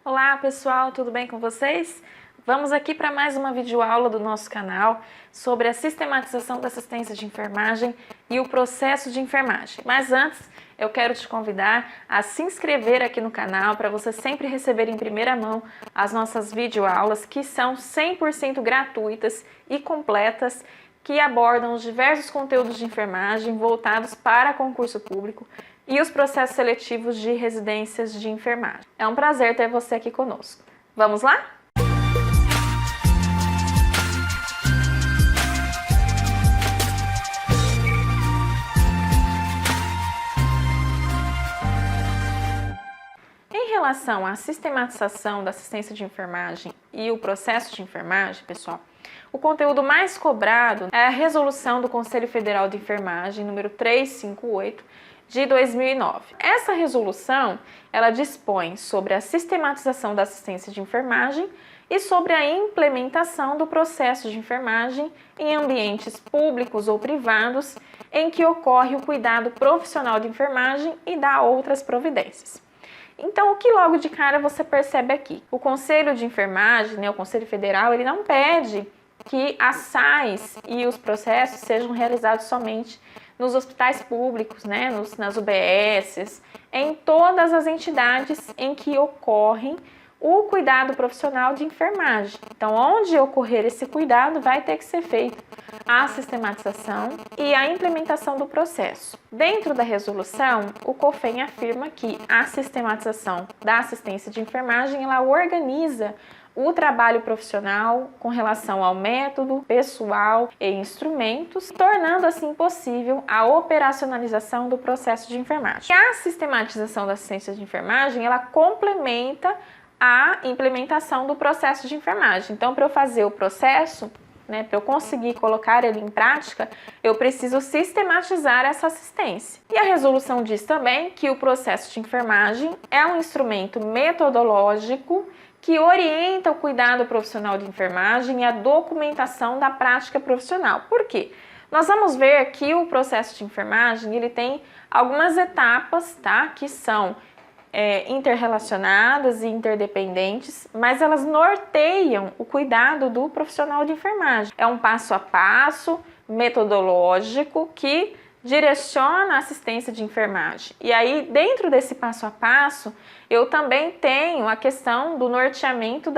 Olá pessoal, tudo bem com vocês? Vamos aqui para mais uma videoaula do nosso canal sobre a sistematização da assistência de enfermagem e o processo de enfermagem. Mas antes, eu quero te convidar a se inscrever aqui no canal para você sempre receber em primeira mão as nossas videoaulas, que são 100% gratuitas e completas, que abordam os diversos conteúdos de enfermagem voltados para concurso público e os processos seletivos de residências de enfermagem. É um prazer ter você aqui conosco. Vamos lá? Em relação à sistematização da assistência de enfermagem e o processo de enfermagem, pessoal, o conteúdo mais cobrado é a resolução do Conselho Federal de Enfermagem, número 358, de 2009. Essa resolução, ela dispõe sobre a sistematização da assistência de enfermagem e sobre a implementação do processo de enfermagem em ambientes públicos ou privados em que ocorre o cuidado profissional de enfermagem e dá outras providências. Então, o que logo de cara você percebe aqui? O Conselho de Enfermagem, o Conselho Federal, ele não pede que as SAIs e os processos sejam realizados somente nos hospitais públicos, nas UBSs, em todas as entidades em que ocorrem o cuidado profissional de enfermagem. Então, onde ocorrer esse cuidado, vai ter que ser feita a sistematização e a implementação do processo. Dentro da resolução, o COFEN afirma que a sistematização da assistência de enfermagem, ela organiza o trabalho profissional com relação ao método, pessoal e instrumentos, tornando assim possível a operacionalização do processo de enfermagem. A sistematização da assistência de enfermagem, ela complementa a implementação do processo de enfermagem. Então, para eu fazer o processo, para eu conseguir colocar ele em prática, eu preciso sistematizar essa assistência. E a resolução diz também que o processo de enfermagem é um instrumento metodológico que orienta o cuidado profissional de enfermagem e a documentação da prática profissional. Por quê? Nós vamos ver que o processo de enfermagem, ele tem algumas etapas, que são interrelacionadas e interdependentes, mas elas norteiam o cuidado do profissional de enfermagem. É um passo a passo metodológico que direciona a assistência de enfermagem. E aí, dentro desse passo a passo, eu também tenho a questão do norteamento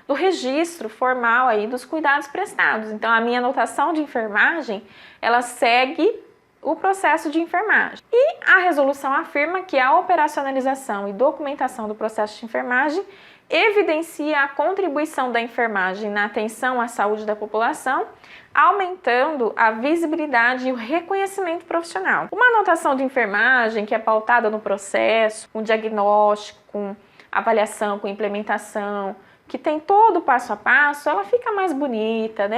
do registro formal aí dos cuidados prestados. Então, a minha anotação de enfermagem, ela segue o processo de enfermagem. E a resolução afirma que a operacionalização e documentação do processo de enfermagem evidencia a contribuição da enfermagem na atenção à saúde da população, aumentando a visibilidade e o reconhecimento profissional. Uma anotação de enfermagem que é pautada no processo, com diagnóstico, com avaliação, com implementação, que tem todo o passo a passo, ela fica mais bonita,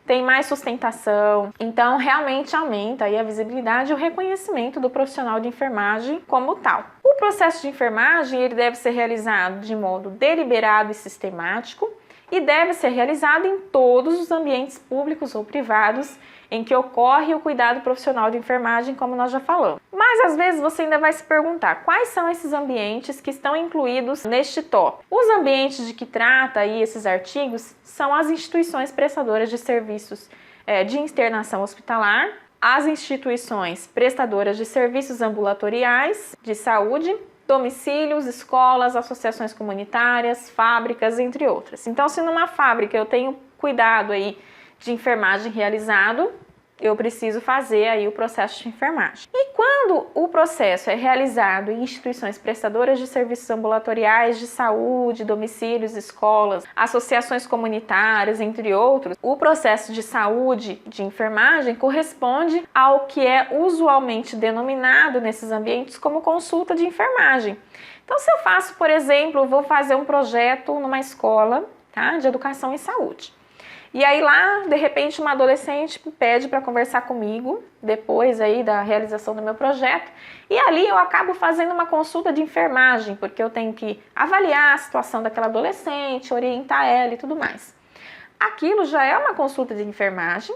Tem mais sustentação, então realmente aumenta aí a visibilidade e o reconhecimento do profissional de enfermagem como tal. O processo de enfermagem, ele deve ser realizado de modo deliberado e sistemático e deve ser realizado em todos os ambientes públicos ou privados em que ocorre o cuidado profissional de enfermagem, como nós já falamos. Mas às vezes você ainda vai se perguntar quais são esses ambientes que estão incluídos neste tópico. Os ambientes de que trata aí esses artigos são as instituições prestadoras de serviços de internação hospitalar, as instituições prestadoras de serviços ambulatoriais de saúde, domicílios, escolas, associações comunitárias, fábricas, entre outras. Então, se numa fábrica eu tenho cuidado aí de enfermagem realizado, eu preciso fazer aí o processo de enfermagem. E quando o processo é realizado em instituições prestadoras de serviços ambulatoriais de saúde, domicílios, escolas, associações comunitárias, entre outros, o processo de saúde de enfermagem corresponde ao que é usualmente denominado nesses ambientes como consulta de enfermagem. Então, se eu faço, por exemplo, vou fazer um projeto numa escola, de educação em saúde. E aí lá, de repente, uma adolescente pede para conversar comigo, depois aí da realização do meu projeto, e ali eu acabo fazendo uma consulta de enfermagem, porque eu tenho que avaliar a situação daquela adolescente, orientar ela e tudo mais. Aquilo já é uma consulta de enfermagem,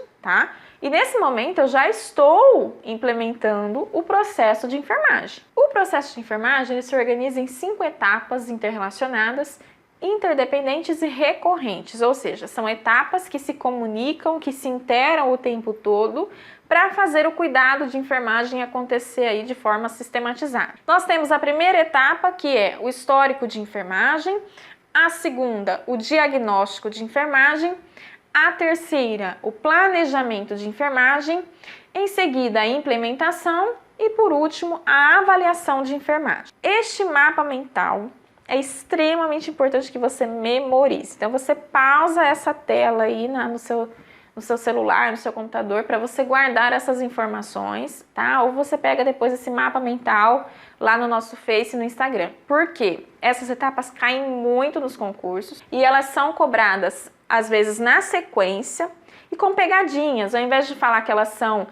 E nesse momento eu já estou implementando o processo de enfermagem. O O processo de enfermagem ele se organiza em 5 etapas interrelacionadas, interdependentes e recorrentes, ou seja, são etapas que se comunicam, que se interam o tempo todo para fazer o cuidado de enfermagem acontecer aí de forma sistematizada. Nós temos a primeira etapa, que é o histórico de enfermagem, a segunda, o diagnóstico de enfermagem, a terceira, o planejamento de enfermagem, em seguida a implementação e, por último, a avaliação de enfermagem. Este mapa mental é extremamente importante que você memorize. Então, você pausa essa tela aí no seu celular, no seu computador, para você guardar essas informações, tá? Ou você pega depois esse mapa mental lá no nosso Face e no Instagram. Por quê? Essas etapas caem muito nos concursos e elas são cobradas, às vezes, na sequência e com pegadinhas. Ao invés de falar que elas são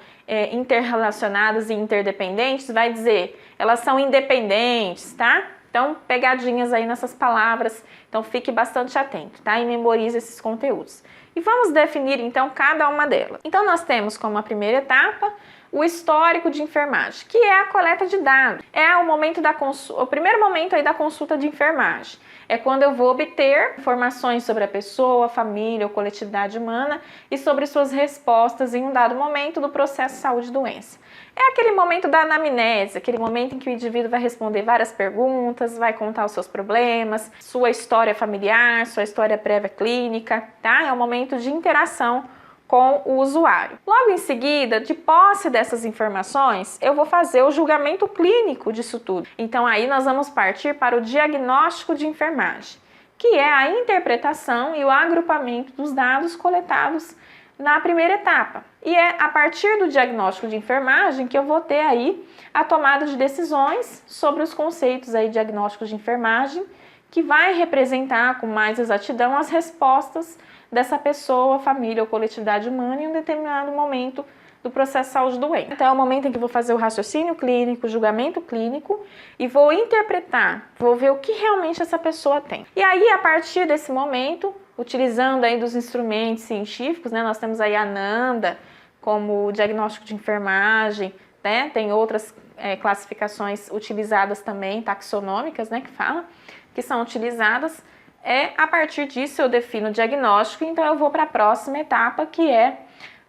interrelacionadas e interdependentes, vai dizer elas são independentes, tá? Então, pegadinhas aí nessas palavras, então fique bastante atento, tá? E memorize esses conteúdos. E vamos definir, então, cada uma delas. Então, nós temos como a primeira etapa o histórico de enfermagem, que é a coleta de dados. É o primeiro momento aí da consulta de enfermagem. É quando eu vou obter informações sobre a pessoa, a família ou coletividade humana e sobre suas respostas em um dado momento do processo saúde e doença. É aquele momento da anamnese, aquele momento em que o indivíduo vai responder várias perguntas, vai contar os seus problemas, sua história familiar, sua história prévia clínica, tá? É um momento de interação com o usuário. Logo em seguida, de posse dessas informações, eu vou fazer o julgamento clínico disso tudo. Então aí nós vamos partir para o diagnóstico de enfermagem, que é a interpretação e o agrupamento dos dados coletados na primeira etapa. E é a partir do diagnóstico de enfermagem que eu vou ter aí a tomada de decisões sobre os conceitos aí diagnósticos de enfermagem, que vai representar com mais exatidão as respostas dessa pessoa, família ou coletividade humana em um determinado momento do processo de saúde doente. Então é o momento em que eu vou fazer o raciocínio clínico, o julgamento clínico e vou interpretar, vou ver o que realmente essa pessoa tem. E aí, a partir desse momento, utilizando aí dos instrumentos científicos, né, nós temos aí a NANDA como diagnóstico de enfermagem, né, tem outras classificações utilizadas também, taxonômicas, né, que são utilizadas. A partir disso eu defino o diagnóstico, então eu vou para a próxima etapa, que é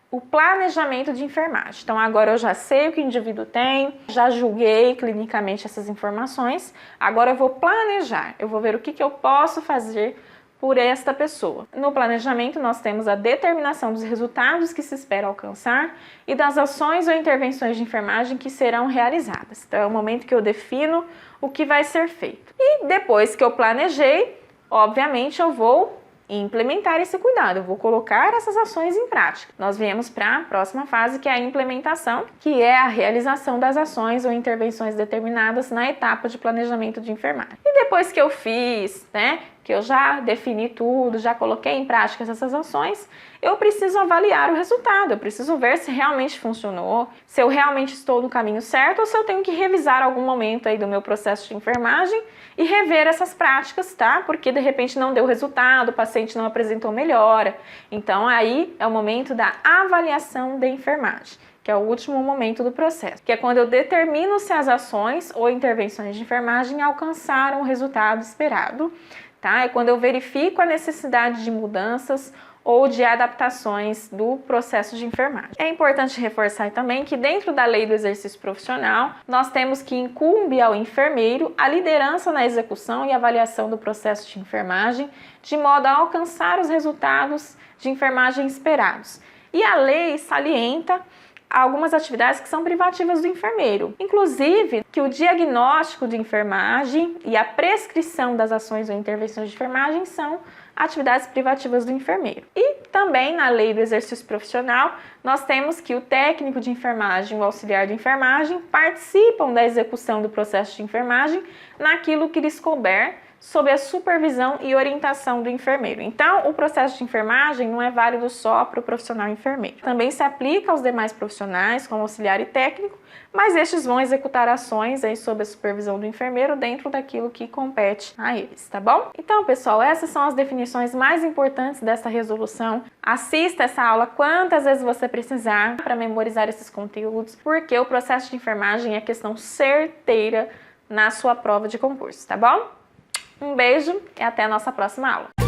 o planejamento de enfermagem. Então agora eu já sei o que o indivíduo tem, já julguei clinicamente essas informações, agora eu vou planejar, eu vou ver o que eu posso fazer por esta pessoa. No planejamento nós temos a determinação dos resultados que se espera alcançar e das ações ou intervenções de enfermagem que serão realizadas. Então é o momento que eu defino o que vai ser feito. E depois que eu planejei, obviamente eu vou implementar esse cuidado, eu vou colocar essas ações em prática. Nós viemos para a próxima fase, que é a implementação, que é a realização das ações ou intervenções determinadas na etapa de planejamento de enfermagem. E depois que eu fiz, né, que eu já defini tudo, já coloquei em prática essas ações, eu preciso avaliar o resultado, eu preciso ver se realmente funcionou, se eu realmente estou no caminho certo ou se eu tenho que revisar algum momento aí do meu processo de enfermagem e rever essas práticas, tá? Porque de repente não deu resultado, o paciente não apresentou melhora. Então aí é o momento da avaliação da enfermagem, que é o último momento do processo, que é quando eu determino se as ações ou intervenções de enfermagem alcançaram o resultado esperado, tá? É quando eu verifico a necessidade de mudanças ou de adaptações do processo de enfermagem. É importante reforçar também que dentro da lei do exercício profissional, nós temos que incumbe ao enfermeiro a liderança na execução e avaliação do processo de enfermagem, de modo a alcançar os resultados de enfermagem esperados. E a lei salienta algumas atividades que são privativas do enfermeiro, inclusive que o diagnóstico de enfermagem e a prescrição das ações ou intervenções de enfermagem são atividades privativas do enfermeiro. E também na lei do exercício profissional, nós temos que o técnico de enfermagem e o auxiliar de enfermagem participam da execução do processo de enfermagem naquilo que lhes couber sob a supervisão e orientação do enfermeiro. Então, o processo de enfermagem não é válido só para o profissional enfermeiro. Também se aplica aos demais profissionais, como auxiliar e técnico, mas estes vão executar ações aí sob a supervisão do enfermeiro dentro daquilo que compete a eles, tá bom? Então, pessoal, essas são as definições mais importantes dessa resolução. Assista essa aula quantas vezes você precisar para memorizar esses conteúdos, porque o processo de enfermagem é questão certeira na sua prova de concurso, tá bom? Um beijo e até a nossa próxima aula.